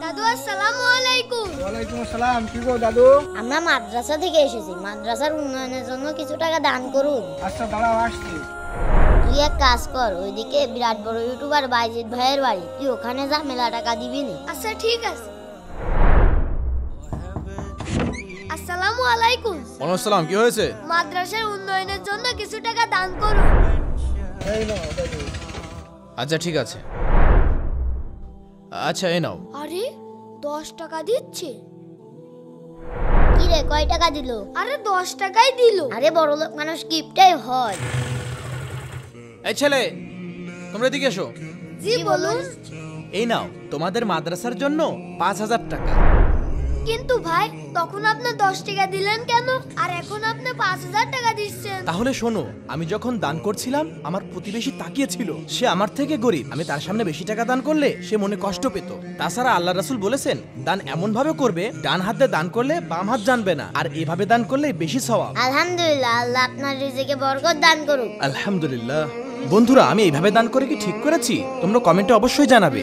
দাদু আসসালামু আলাইকুম। ওয়ালাইকুম আসসালাম। কি গো দাদু? আমরা মাদ্রাসা থেকে এসেছি, মাদ্রাসার উন্নয়নের জন্য কিছু টাকা দান করুন। আচ্ছা দাঁড়াও, আসছি। তুই এক কাজ কর, ওইদিকে বিরাট বড় ইউটিউবার বাইজিৎ ভাইয়ের বাড়ি, তুই ওখানে যা, মেলা টাকা দিবি নি। আচ্ছা ঠিক আছে। আসসালামু আলাইকুম। ওয়ালাইকুম আসসালাম। কি হয়েছে? মাদ্রাসার উন্নয়নের জন্য কিছু টাকা দান করুন। এই নাও দাদু। আচ্ছা ঠিক আছে। আচ্ছা এই নাও। আরে 10 টাকা দিচ্ছে। কি রে, কয় টাকা দিল? আরে 10 টাকাই দিল। আরে বড় লোক মানুষ গিফটটাই হয়। এই ছেলে, তোমরা এদিকে এসো। জি বলুন। এই নাও তোমাদের মাদ্রাসার জন্য 5000 টাকা। কিন্তু ভাই, তখন আপনি 10 টাকা দিলেন কেন, আর এখন আপনি 5000 টাকা দিচ্ছেন? তাহলে শোনো, আমি যখন দান করছিলাম আমার প্রতিবেশী তাকিয়েছিল, সে আমার থেকে গরিব, আমি তার সামনে বেশি টাকা দান করলে সে মনে কষ্ট পেত। তাছাড়া আল্লাহ রাসূল বলেছেন, দান এমন ভাবে করবে, ডান হাত দিয়ে দান করলে বাম হাত জানবে না, আর এভাবে দান করলে বেশি সওয়াব। আলহামদুলিল্লাহ, আল্লাহ আপনার রিজিকে বরকত দান করুক। আলহামদুলিল্লাহ। বন্ধুরা, আমি এইভাবে দান করে কি ঠিক করেছি? তোমরা কমেন্টে অবশ্যই জানাবে।